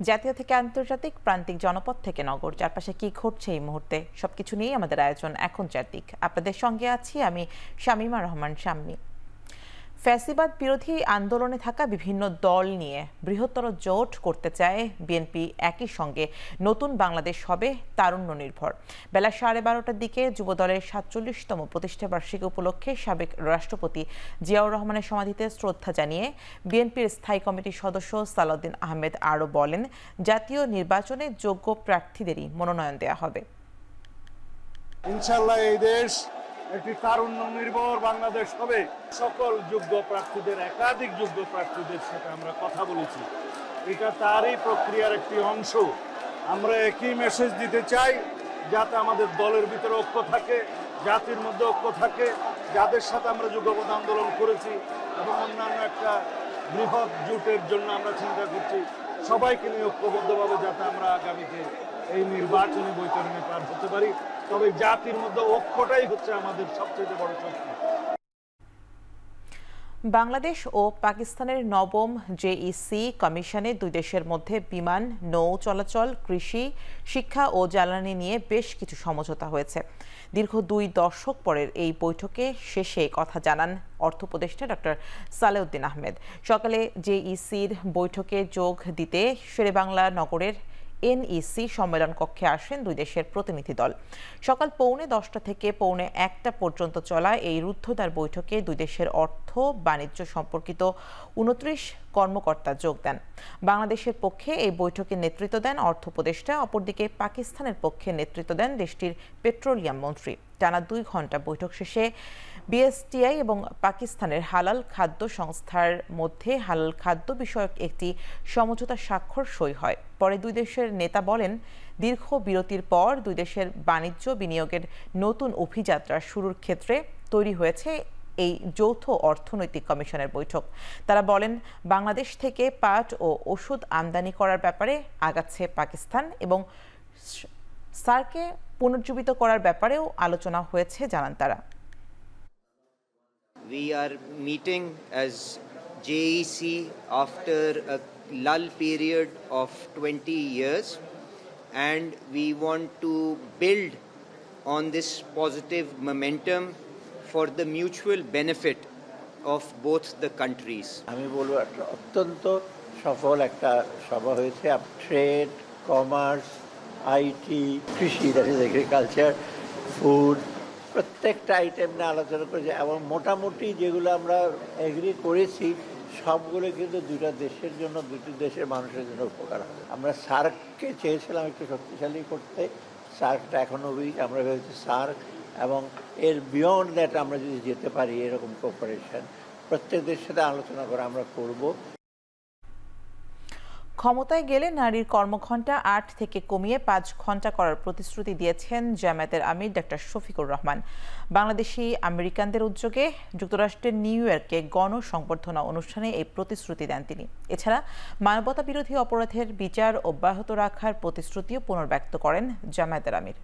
জাতীয় থেকে আন্তর্জাতিক, প্রান্তিক জনপদ থেকে নগর, চারপাশে কি ঘটছে এই মুহূর্তে সবকিছু নিয়েই আমাদের আয়োজন এখন চারদিক। আপনাদের সঙ্গে আছি আমি শামীমা রহমান শাম্মী। ফ্যাসিবাদ বিরোধী আন্দোলনে থাকা বিভিন্ন দল নিয়ে বৃহত্তর জোট করতে চায় বিএনপি। একই সঙ্গে নতুন বাংলাদেশ হবে তারুণ্য নির্ভর। বেলা 12:30টার দিকে যুবদলের 47তম প্রতিষ্ঠা বার্ষিকী উপলক্ষে সাবেক রাষ্ট্রপতি জিয়াউর রহমানের সমাধিতে শ্রদ্ধা জানিয়ে বিএনপির স্থায়ী কমিটির সদস্য সালাউদ্দিন আহমেদ আরও বলেন, জাতীয় নির্বাচনে যোগ্য প্রার্থীদেরই মনোনয়ন দেওয়া হবে। ইনশাআল্লাহ এই দেশ একটি তারুণ্য নির্ভর বাংলাদেশ হবে। সকল যোগ্য প্রার্থীদের, একাধিক যোগ্য প্রার্থীদের সাথে আমরা কথা বলেছি। এটা তারই প্রক্রিয়ার একটি অংশ। আমরা একই মেসেজ দিতে চাই, যাতে আমাদের দলের ভিতরে ঐক্য থাকে, জাতির মধ্যে ঐক্য থাকে। যাদের সাথে আমরা যুগপৎ আন্দোলন করেছি এবং অন্যান্য একটা বৃহৎ জোটের জন্য আমরা চিন্তা করছি, সবাইকে নিয়ে ঐক্যবদ্ধভাবে যাতে আমরা আগামীতে এই নির্বাচনী বৈতরণে পার হতে পারি। তবে জাতির মধ্যে ঐক্যটাই হচ্ছে আমাদের সবচেয়ে বড় শক্তি। বাংলাদেশ ও পাকিস্তানের নবম জেইসি কমিশনে দুই দেশের মধ্যে বিমান, নৌ চলাচল, কৃষি, শিক্ষা ও জ্বালানি নিয়ে বেশ কিছু সমঝোতা হয়েছে। দীর্ঘ 2 দশক পরের এই বৈঠকে শেষে কথা জানান অর্থ উপদেষ্টা ডক্টর সালেউদ্দিন আহমেদ। সকালে জেইসির বৈঠকে যোগ দিতে শেরেবাংলা নগরের এনইসি সম্মেলন কক্ষে আসেন দুই দেশের প্রতিনিধি দল। সকাল 10:45 থেকে 1:45 পর্যন্ত চলা এই রুদ্ধদ্বার বৈঠকে দুই দেশের অর্থ বাণিজ্য সম্পর্কিত 29 কর্মকর্তা যোগ দেন। বাংলাদেশের পক্ষে এই বৈঠকে নেতৃত্ব দেন অর্থ উপদেষ্টা, অপরদিকে পাকিস্তানের পক্ষে নেতৃত্ব দেন দেশটির পেট্রোলিয়াম মন্ত্রী। টানা 2 ঘণ্টা বৈঠক শেষে বিএসটিআই এবং পাকিস্তানের হালাল খাদ্য সংস্থার মধ্যে হালাল খাদ্য বিষয়ক একটি সমঝোতা স্বাক্ষর সই হয়। পরে দুই দেশের নেতা বলেন, দীর্ঘ বিরতির পর দুই দেশের বাণিজ্য বিনিয়োগের নতুন অভিযাত্রা শুরুর ক্ষেত্রে তৈরি হয়েছে এই যৌথ অর্থনৈতিক কমিশনের বৈঠক। তারা বলেন, বাংলাদেশ থেকে পাট ও ওষুধ আমদানি করার ব্যাপারে আগাচ্ছে পাকিস্তান এবং সার্ককে পুনর্জীবিত করার ব্যাপারেও আলোচনা হয়েছে জানান তারা। We are meeting as JEC after a lull period of 20 years, and we want to build on this positive momentum for the mutual benefit of both the countries. আমি বলবো একটা অত্যন্ত সফল একটা সভা হয়েছে। ট্রেড, কমার্স, আইটি, কৃষি, that is agriculture, food, প্রত্যেকটা আইটেম নিয়ে আলোচনা করেছি এবং মোটামুটি যেগুলো আমরা এগ্রি করেছি সবগুলো কিন্তু দুটো দেশের জন্য, দুটি দেশের মানুষের জন্য উপকার হবে। আমরা সার্ককে চেয়েছিলাম একটু শক্তিশালী করতে, সার্কটা এখনও উইক। আমরা ভেবেছি সার্ক এবং এর বিয়ন্ড দ্যাট আমরা যদি যেতে পারি এরকম কোঅপারেশন প্রত্যেক দেশের সাথে আলোচনা করে আমরা করব। ক্ষমতায় গেলে নারীর কর্মঘণ্টা 8 থেকে কমিয়ে 5 ঘণ্টা করার প্রতিশ্রুতি দিয়েছেন জামায়াতের আমির ডক্টর শফিকুর রহমান। বাংলাদেশি আমেরিকানদের উদ্যোগে যুক্তরাষ্ট্রের নিউ ইয়র্কে গণসংবর্ধনা অনুষ্ঠানে এই প্রতিশ্রুতি দেন তিনি। এছাড়া মানবতা বিরোধী অপরাধের বিচার অব্যাহত রাখার প্রতিশ্রুতিও পুনর্ব্যক্ত করেন জামায়াতের আমির।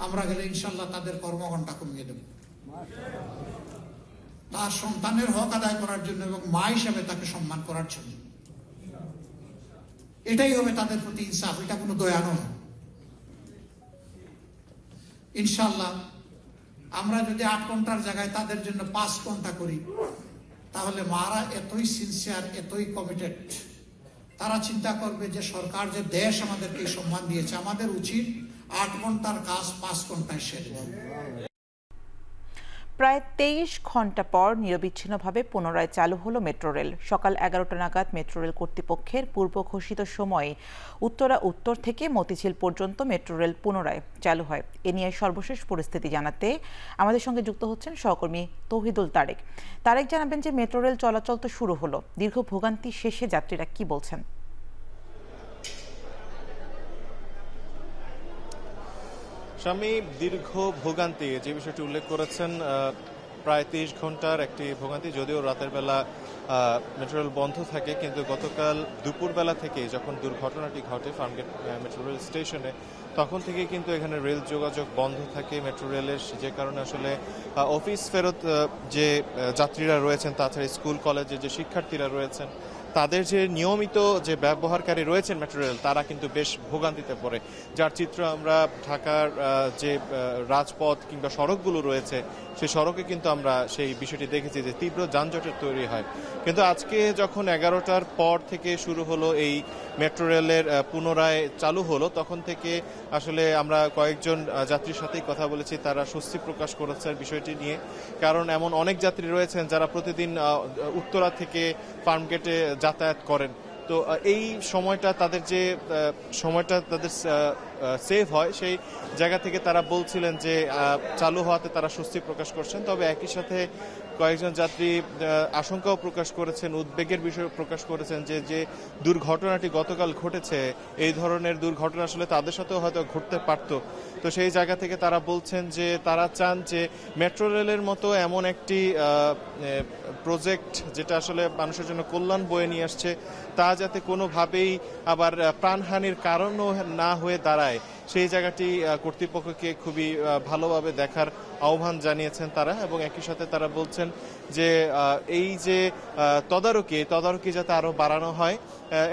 আমরা গেলে ইনশাআল্লাহ তাদের কর্মঘণ্টা কমিয়ে দেব, তার সন্তানের হক আদায় করার জন্য এবং মা হিসাবে তাকে সম্মান করার জন্য। এটাই হবে তাদের প্রতি ইনসাফ, এটা কোনো দয়া নয়। ইনশাআল্লাহ আমরা যদি 8 ঘন্টার জায়গায় তাদের জন্য 5 ঘন্টা করি, তাহলে মারা এতই সিনসিয়ার, এতই কমিটেড, তারা চিন্তা করবে যে সরকার, যে দেশ আমাদেরকে এই সম্মান দিয়েছে, আমাদের উচিত 8 ঘন্টার কাজ 5 ঘন্টায় সেরে দেওয়া। প্রায় 23 ঘণ্টা পর নিরবিচ্ছিন্নভাবে পুনরায় চালু হলো মেট্রো রেল। সকাল 11টা নাগাদ মেট্রো রেল কর্তৃপক্ষের পূর্ব ঘোষিত সময়ে উত্তরা উত্তর থেকে মতিঝিল পর্যন্ত মেট্রো রেল পুনরায় চালু হয়। এ নিয়ে সর্বশেষ পরিস্থিতি জানাতে আমাদের সঙ্গে যুক্ত হচ্ছেন সহকর্মী তৌহিদুল তারেক। তারেক জানাবেন যে মেট্রো রেল চলাচল তো শুরু হলো, দীর্ঘ ভোগান্তি শেষে যাত্রীরা কি বলছেন? স্বামী, দীর্ঘ ভোগান্তি যে বিষয়টি উল্লেখ করেছেন, প্রায় 23 ঘন্টার একটি ভোগান্তি। যদিও রাতের বেলা মেট্রো রেল বন্ধ থাকে, কিন্তু গতকাল দুপুরবেলা থেকে যখন দুর্ঘটনাটি ঘটে ফার্মগেট মেট্রো রেল স্টেশনে, তখন থেকে কিন্তু এখানে রেল যোগাযোগ বন্ধ থাকে মেট্রো রেলের, যে কারণে আসলে অফিস ফেরত যে যাত্রীরা রয়েছেন, তাছাড়া স্কুল কলেজে যে শিক্ষার্থীরা রয়েছেন, তাদের যে নিয়মিত যে ব্যবহারকারী রয়েছেন মেট্রো রেল তারা কিন্তু বেশ ভোগান্তিতে পড়ে, যার চিত্র আমরা ঢাকার যে রাজপথ কিংবা সড়কগুলো রয়েছে সেই সড়কে কিন্তু আমরা সেই বিষয়টি দেখেছি যে তীব্র যানজটের তৈরি হয়। কিন্তু আজকে যখন 11টার পর থেকে শুরু হলো এই মেট্রো রেলের পুনরায় চালু হলো, তখন থেকে আসলে আমরা কয়েকজন যাত্রীর সাথেই কথা বলেছি, তারা স্বস্তি প্রকাশ করেছেন বিষয়টি নিয়ে। কারণ এমন অনেক যাত্রী রয়েছেন যারা প্রতিদিন উত্তরা থেকে ফার্মগেটে যাতায়াত করেন। তো এই সময়টা তাদের যে সময়টা তাদের সেভ হয়, সেই জায়গা থেকে তারা বলছিলেন যে চালু হওয়াতে তারা স্বস্তি প্রকাশ করছেন। তবে একই সাথে কয়েকজন যাত্রী আশঙ্কাও প্রকাশ করেছেন, উদ্বেগের বিষয় প্রকাশ করেছেন যে যে দুর্ঘটনাটি গতকাল ঘটেছে, এই ধরনের দুর্ঘটনা আসলে তাদের সাথেও হয়তো ঘটতে পারত। তো সেই জায়গা থেকে তারা বলছেন যে তারা চান যে মেট্রো রেলের মতো এমন একটি প্রজেক্ট যেটা আসলে মানুষের জন্য কল্যাণ বয়ে নিয়ে আসছে, তা যাতে কোনোভাবেই আবার প্রাণহানির কারণও না হয়ে দাঁড়ায়, সেই জায়গাটি কর্তৃপক্ষকে খুবই ভালোভাবে দেখার আহ্বান জানিয়েছেন তারা। এবং একই সাথে তারা বলছেন যে এই যে তদারকি যাতে আরও বাড়ানো হয়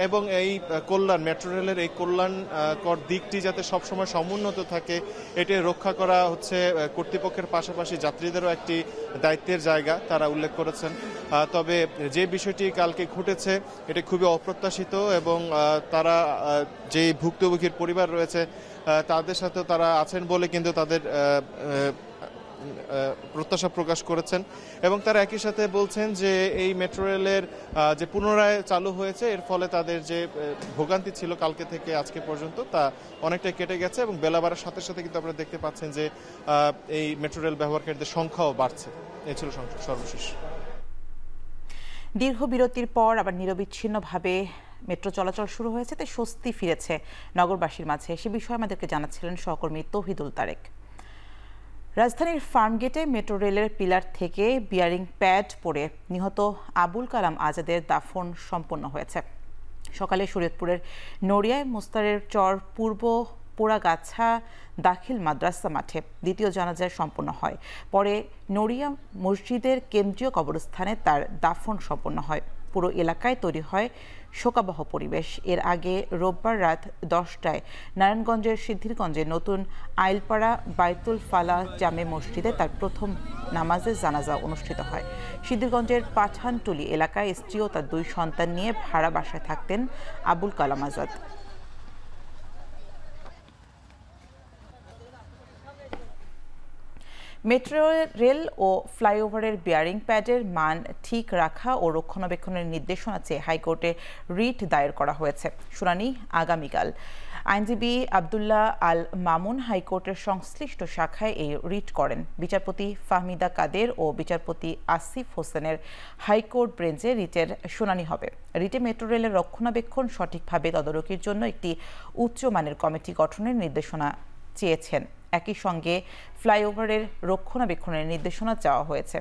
এবং এই কল্যাণ মেট্রো রেলের এই কল্যাণকর দিকটি যাতে সবসময় সমুন্নত থাকে, এটি রক্ষা করা হচ্ছে কর্তৃপক্ষের পাশাপাশি যাত্রীদেরও একটি দায়িত্বের জায়গা তারা উল্লেখ করেছেন। তবে যে বিষয়টি কালকে ঘটেছে এটি খুবই অপ্রত্যাশিত এবং তারা যে ভুক্তভোগীর পরিবার রয়েছে তাদের সাথে তারা আছেন বলে কিন্তু তাদের প্রত্যাশা প্রকাশ করেছেন। এবং তারা একই সাথে বলছেন যে এই মেট্রো রেলের যে পুনরায় চালু হয়েছে এর ফলে তাদের যে ভোগান্তি ছিল কালকে থেকে আজকে পর্যন্ত তা অনেকটাই কেটে গেছে এবং বেলা বাড়ার সাথে সাথে কিন্তু আপনারা দেখতে পাচ্ছেন যে এই মেট্রো রেল ব্যবহারকারীদের সংখ্যাও বাড়ছে। এই ছিল সর্বশেষ। দীর্ঘ বিরতির পর আবার নিরবিচ্ছিন্নভাবে মেট্রো চলাচল শুরু হয়েছে, তাই স্বস্তি ফিরেছে নগরবাসীর মাঝে। সে বিষয়ে আমাদেরকে জানাচ্ছিলেন সহকর্মী তৌহিদুল তারেক। রাজধানীর ফার্মগেটে মেট্রো রেলের পিলার থেকে বিয়ারিং প্যাড পড়ে নিহত আবুল কালাম আজাদের দাফন সম্পন্ন হয়েছে। সকালে শরীয়তপুরের নড়িয়ায় মোস্তারের চর পূর্ব পোড়াগাছা দাখিল মাদ্রাসা মাঠে দ্বিতীয় জানাজা সম্পন্ন হয়। পরে নড়িয়া মসজিদের কেন্দ্রীয় কবরস্থানে তার দাফন সম্পন্ন হয়। পুরো এলাকায় তৈরি হয় শোকাবহ পরিবেশ। এর আগে রোববার রাত 10টায় নারায়ণগঞ্জের সিদ্ধিরগঞ্জে নতুন আইলপাড়া বাইতুল ফালা জামে মসজিদে তার প্রথম নামাজে জানাজা অনুষ্ঠিত হয়। সিদ্ধিরগঞ্জের পাঠানটুলি এলাকায় স্ত্রী ও তার 2 সন্তান নিয়ে ভাড়া বাসায় থাকতেন আবুল কালাম আজাদ। মেট্রো রেল ও ফ্লাইওভারের বিয়ারিং প্যাডের মান ঠিক রাখা ও রক্ষণাবেক্ষণের নির্দেশনা চেয়ে হাইকোর্টে রিট দায়ের করা হয়েছে। শুনানি আগামীকাল। আইনজীবী আবদুল্লাহ আল মামুন হাইকোর্টের সংশ্লিষ্ট শাখায় এই রিট করেন। বিচারপতি ফাহমিদা কাদের ও বিচারপতি আসিফ হোসেনের হাইকোর্ট বেঞ্চে রিটের শুনানি হবে। রিটে মেট্রো রেলের রক্ষণাবেক্ষণ সঠিকভাবে তদারকির জন্য একটি উচ্চমানের কমিটি গঠনের নির্দেশনা চেয়েছেন। একই সঙ্গে ফ্লাইওভারের রক্ষণাবেক্ষণের নির্দেশনা চাওয়া হয়েছে।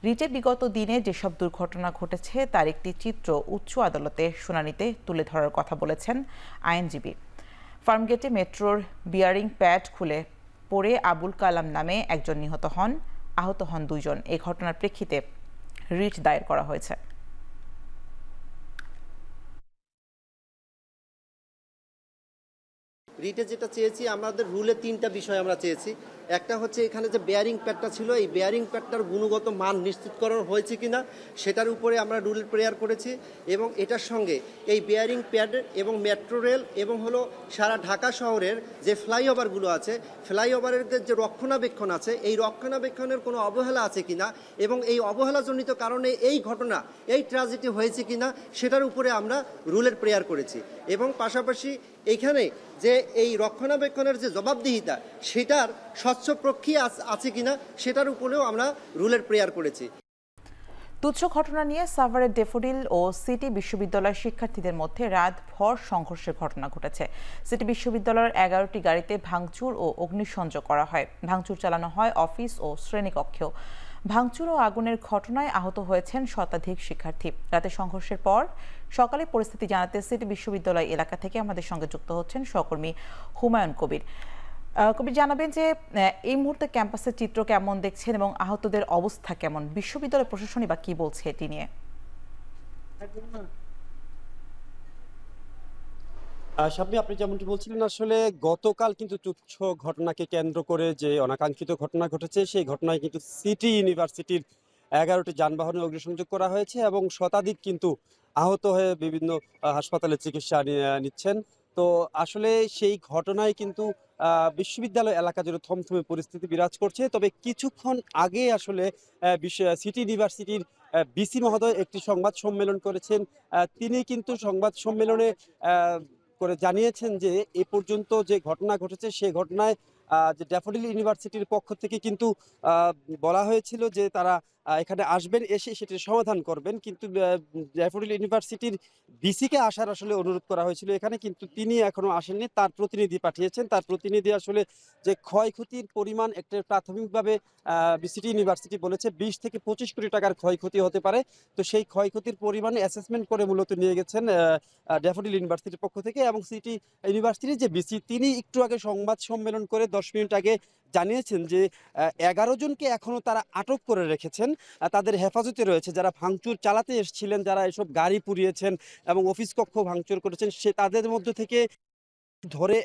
রিটে বিগত দিনে যেসব দুর্ঘটনা ঘটেছে তার একটি চিত্র উচ্চ আদালতে শুনানিতে তুলে ধরার কথা বলেছেন আইনজীবী। ফার্মগেটে মেট্রোর বিয়ারিং প্যাড খুলে পড়ে আবুল কালাম নামে একজন নিহত হন, আহত হন 2 জন। এই ঘটনার প্রেক্ষিতে রিট দায়ের করা হয়েছে। রিটে যেটা চেয়েছি, আমাদের রুলে 3টা বিষয় আমরা চেয়েছি। একটা হচ্ছে এখানে যে বেয়ারিং প্যাডটা ছিল, এই বেয়ারিং প্যাডটার গুণগত মান নিশ্চিতকরণ হয়েছে কিনা সেটার উপরে আমরা রুল প্রেয়ার করেছি। এবং এটার সঙ্গে এই বেয়ারিং প্যাড এবং মেট্রো রেল এবং হলো সারা ঢাকা শহরের যে ফ্লাইওভারগুলো আছে, ফ্লাইওভারের যে রক্ষণাবেক্ষণ আছে, এই রক্ষণাবেক্ষণের কোনো অবহেলা আছে কিনা এবং এই অবহেলাজনিত কারণে এই ঘটনা, এই ট্র্যাজেডি হয়েছে কিনা সেটার উপরে আমরা রুলের প্রেয়ার করেছি। এবং পাশাপাশি এইখানে যে এই রক্ষণাবেক্ষণের যে জবাবদিহিতা সেটার স্বচ্ছ প্রক্রিয়া আছে কিনা সেটার উপরেও আমরা রুলের প্রেয়ার করেছি। তুচ্ছ ঘটনা নিয়ে সাভারের ডেফোডিল ও সিটি বিশ্ববিদ্যালয়ের শিক্ষার্থীদের মধ্যে রাতভর সংঘর্ষের ঘটনা ঘটেছে। সিটি বিশ্ববিদ্যালয়ের 11টি গাড়িতে ভাঙচুর ও অগ্নিসংযোগ করা হয়। ভাঙচুর চালানো হয় অফিস ও শ্রেণীকক্ষেও। ভাঙচুর ও আগুনের ঘটনায় আহত হয়েছেন শতাধিক শিক্ষার্থী। রাতে সংঘর্ষের পর সকালে পরিস্থিতি জানাতে সিটি বিশ্ববিদ্যালয় এলাকা থেকে আমাদের সঙ্গে যুক্ত হচ্ছেন সহকর্মী হুমায়ুন কবির। কবির, জানাবেন যে এই মুহূর্তে ক্যাম্পাসের চিত্র কেমন দেখছেন এবং আহতদের অবস্থা কেমন? বিশ্ববিদ্যালয় প্রশাসনই বা কি বলছে এটি নিয়ে? সামনে আপনি যেমনটি বলছিলেন, আসলে গতকাল কিন্তু তুচ্ছ ঘটনাকে কেন্দ্র করে যে অনাকাঙ্ক্ষিত ঘটনা ঘটেছে, সেই ঘটনায় কিন্তু সিটি ইউনিভার্সিটির 11টি যানবাহনে অগ্নিসংযোগ করা হয়েছে এবং শতাধিক কিন্তু আহত হয়ে বিভিন্ন হাসপাতালে চিকিৎসা নিচ্ছেন। তো আসলে সেই ঘটনায় কিন্তু বিশ্ববিদ্যালয় এলাকা জুড়ে থমথমে পরিস্থিতি বিরাজ করছে। তবে কিছুক্ষণ আগে আসলে সিটি ইউনিভার্সিটির ভিসি মহোদয় একটি সংবাদ সম্মেলন করেছেন। তিনি কিন্তু সংবাদ সম্মেলনে করে জানিয়েছেন যে এ পর্যন্ত যে ঘটনা ঘটেছে সেই ঘটনায় যে ড্যাফোডিল ইউনিভার্সিটির পক্ষ থেকে কিন্তু বলা হয়েছিল যে তারা এখানে আসবেন, এসে সেটির সমাধান করবেন, কিন্তু ড্যাফোডিল ইউনিভার্সিটির ভিসিকে আসার আসলে অনুরোধ করা হয়েছিল এখানে, কিন্তু তিনি এখনো আসেননি। তার প্রতিনিধি পাঠিয়েছেন, তার প্রতিনিধি আসলে যে ক্ষয়ক্ষতির পরিমাণ একটা প্রাথমিকভাবে সিটি ইউনিভার্সিটি বলেছে 20 থেকে 25 কোটি টাকার ক্ষয়ক্ষতি হতে পারে। তো সেই ক্ষয়ক্ষতির পরিমাণ অ্যাসেসমেন্ট করে মূলত নিয়ে গেছেন ড্যাফোডিল ইউনিভার্সিটির পক্ষ থেকে। এবং সিটি ইউনিভার্সিটির যে ভিসি, তিনি একটু আগে সংবাদ সম্মেলন করে 10 মিনিট আগে জানিয়েছেন যে 11 জনকে এখনো তারা আটক করে রেখেছেন, তাদের হেফাজতে রয়েছে। যারা ভাঙচুর চালাতে এসেছিলেন, যারা এসব গাড়ি পুড়িয়েছেন এবং অফিস কক্ষ ভাঙচুর করেছেন, সে তাদের মধ্যে থেকে ধরে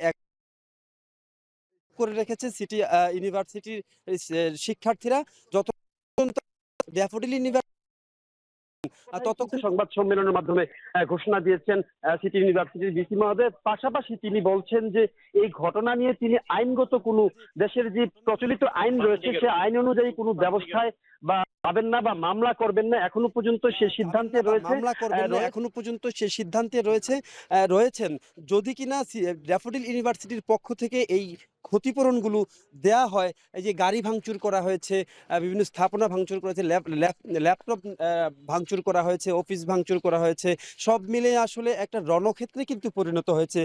করে রেখেছে সিটি ইউনিভার্সিটির শিক্ষার্থীরা। যত ড্যাফোডিল ইউনিভার্সিটি ততক্ষণ সংবাদ সম্মেলনের মাধ্যমে ঘোষণা দিয়েছেন সিটি ইউনিভার্সিটির ভিসি মহোদয়। পাশাপাশি তিনি বলছেন যে এই ঘটনা নিয়ে তিনি আইনগত কোনো দেশের যে প্রচলিত আইন রয়েছে সে আইন অনুযায়ী কোনো ব্যবস্থায় বা পাবেন না বা মামলা করবেন না, এখনো পর্যন্ত সেই সিদ্ধান্তে রয়েছে, রয়েছেন। যদি কিনা ড্যাফোডিল ইউনিভার্সিটির পক্ষ থেকে এই ক্ষতিপূরণগুলো দেয়া হয়, এই যে গাড়ি ভাঙচুর করা হয়েছে, বিভিন্ন স্থাপনা ভাঙচুর করা হয়েছে, ল্যাপটপ ভাঙচুর করা হয়েছে, অফিস ভাঙচুর করা হয়েছে, সব মিলে আসলে একটা রণক্ষেত্রে কিন্তু পরিণত হয়েছে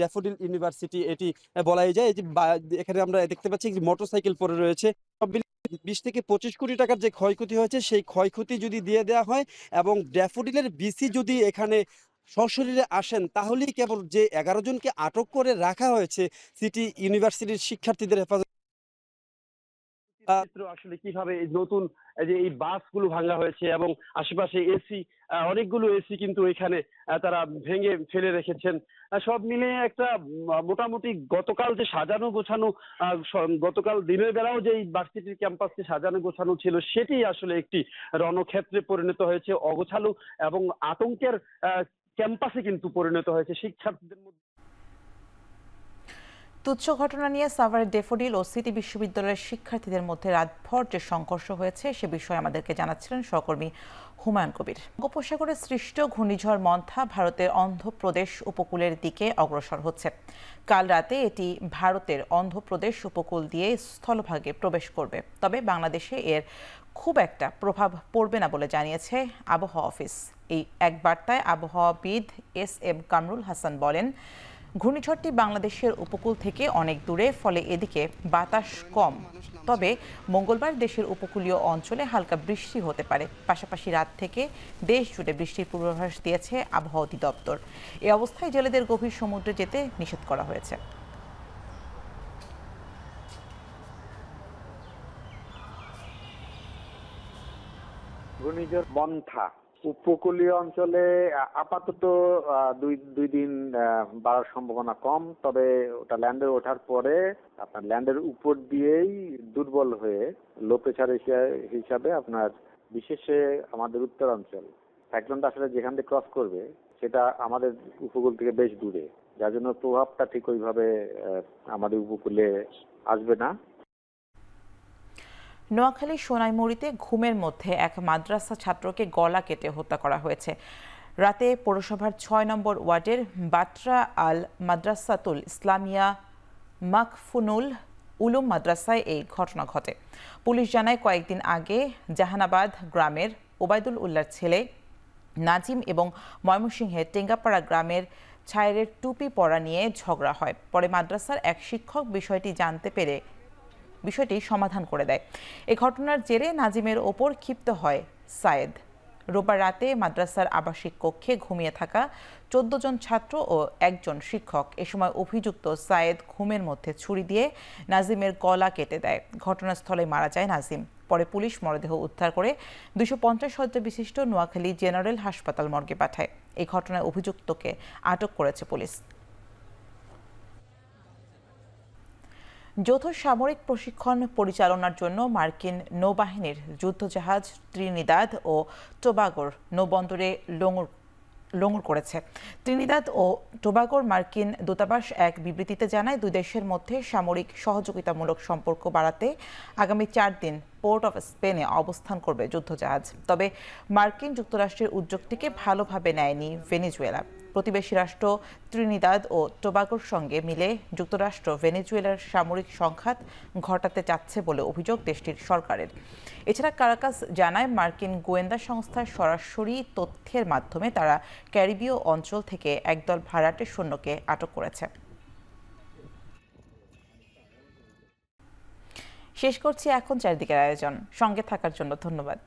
ড্যাফোডিল ইউনিভার্সিটি। এটি বলাই যায়। এই যে এখানে আমরা দেখতে পাচ্ছি মোটরসাইকেল পড়ে রয়েছে। সব মিলে 20 থেকে 25 কোটি টাকার যে ক্ষয়ক্ষতি হয়েছে সেই ক্ষয়ক্ষতি যদি দিয়ে দেওয়া হয় এবং ড্যাফোডিলের ভিসি যদি এখানে সশরীরে আসেন, তাহলেই কেবল যে 11 জনকে আটক করে রাখা হয়েছে সিটি ইউনিভার্সিটির শিক্ষার্থীদের হেফাজত আসলে কিভাবে এই নতুন যে এই বাসগুলো ভাঙা হয়েছে এবং আশেপাশে এসি, অনেকগুলো এসি কিন্তু এখানে তারা ভেঙে ফেলে রেখেছেন। সব মিলে একটা মোটামুটি গতকাল যে সাজানো গোছানো, গতকাল দিনের বেলাও যে এই ভার্সিটির ক্যাম্পাসটি সাজানো গোছানো ছিল, সেটি আসলে একটি রণক্ষেত্রে পরিণত হয়েছে, অগোছালো এবং আতঙ্কের ক্যাম্পাসে কিন্তু পরিণত হয়েছে শিক্ষার্থীদের মধ্যে। তুচ্ছ ঘটনা নিয়ে সাভারের ড্যাফোডিল ও সিটি বিশ্ববিদ্যালয়ের শিক্ষার্থীদের মধ্যে রাতভর যে সংঘর্ষ হয়েছে সে বিষয়ে আমাদেরকে জানাচ্ছিলেন সহকর্মী হুমায়ুন কবির। বঙ্গোপসাগরে সৃষ্ট ঘূর্ণিঝড় মন্থা ভারতের অন্ধ্রপ্রদেশ উপকূলের দিকে অগ্রসর হচ্ছে। কাল রাতে এটি ভারতের অন্ধ্রপ্রদেশ উপকূল দিয়ে স্থলভাগে প্রবেশ করবে, তবে বাংলাদেশে এর খুব একটা প্রভাব পড়বে না বলে জানিয়েছে আবহাওয়া অফিস। এই এক বার্তায় আবহাওয়াবিদ SM কামরুল হাসান বলেন, ঘূর্ণিঝড়টি বাংলাদেশের উপকূল থেকে অনেক দূরে, ফলে এদিকে বাতাস কম। তবে মঙ্গলবার দেশের উপকূলীয় অঞ্চলে হালকা বৃষ্টি হতে পারে। পাশাপাশি রাত থেকে দেশ জুড়ে বৃষ্টির পূর্বাভাস দিয়েছে আবহাওয়া অধিদপ্তর। এই অবস্থায় জেলেদের গভীর সমুদ্রে যেতে নিষেধ করা হয়েছে। ঘূর্ণিঝড় মন্থা উপকূলীয় অঞ্চলে আপাতত দুই দিন বাড়ার সম্ভাবনা কম, তবে ওটা ল্যান্ডে ওঠার পরে আপনার ল্যান্ডের উপর দিয়েই দুর্বল হয়ে লো প্রেসার হিসাবে আপনার বিশেষে আমাদের উত্তরাঞ্চল সাইক্লোনটা আসলে যেখান দিয়ে ক্রস করবে সেটা আমাদের উপকূল থেকে বেশ দূরে, যার জন্য প্রভাবটা ঠিক ওইভাবে আমাদের উপকূলে আসবে না। নোয়াখালী সোনাইমুড়িতে ঘুমের মধ্যে এক মাদ্রাসা ছাত্রকে গলা কেটে হত্যা করা হয়েছে। রাতে পৌরসভার 6 নম্বর ওয়ার্ডের বাটরা আল মাদ্রাসাতুল ইসলামিয়া মাকফুনুল উলুম মাদ্রাসায় এই ঘটনা ঘটে। পুলিশ জানায়, কয়েকদিন আগে জাহানাবাদ গ্রামের ওবায়দুল উল্লাহর ছেলে নাজিম এবং ময়মনসিংহের টেঙ্গাপাড়া গ্রামের ছায়েরের টুপি পরা নিয়ে ঝগড়া হয়। পরে মাদ্রাসার এক শিক্ষক বিষয়টি জানতে পেরে বিষয়টি সমাধান করে দেয়। এই ঘটনার জেরে নাজিমের ওপর ক্ষিপ্ত হয় সায়েদ। রোববার রাতে মাদ্রাসার আবাসিক কক্ষে ঘুমিয়ে থাকা 14 জন ছাত্র ও একজন শিক্ষক, এ সময় অভিযুক্ত সায়েদ ঘুমের মধ্যে ছুরি দিয়ে নাজিমের গলা কেটে দেয়। ঘটনাস্থলে মারা যায় নাজিম। পরে পুলিশ মরদেহ উদ্ধার করে 250 শয্যা বিশিষ্ট নোয়াখালী জেনারেল হাসপাতাল মর্গে পাঠায়। এই ঘটনায় অভিযুক্তকে আটক করেছে পুলিশ। যৌথ সামরিক প্রশিক্ষণ পরিচালনার জন্য মার্কিন নৌবাহিনীর যুদ্ধজাহাজ ত্রিনিদাদ ও টোবাগোর নৌবন্দরে লঙ্গর করেছে। ত্রিনিদাদ ও টোবাগোর মার্কিন দূতাবাস এক বিবৃতিতে জানায়, দুই দেশের মধ্যে সামরিক সহযোগিতামূলক সম্পর্ক বাড়াতে আগামী 4 দিন পোর্ট অফ স্পেনে অবস্থান করবে যুদ্ধজাহাজ। তবে মার্কিন যুক্তরাষ্ট্রের উদ্যোগটিকে ভালোভাবে নেয়নি ভেনেজুয়েলা। প্রতিবেশী রাষ্ট্র ত্রিনিদাদ ও টোবাগোর সঙ্গে মিলে যুক্তরাষ্ট্র ভেনেজুয়েলার সামরিক সংঘাত ঘটাতে চাচ্ছে বলে অভিযোগ দেশটির সরকারের। এছাড়া কারাকাস জানায়, মার্কিন গোয়েন্দা সংস্থার সরাসরি তথ্যের মাধ্যমে তারা ক্যারিবীয় অঞ্চল থেকে একদল ভাড়াটে সৈন্যকে আটক করেছে। শেষ করছি এখন চারিদিকের আয়োজন। সঙ্গে থাকার জন্য ধন্যবাদ।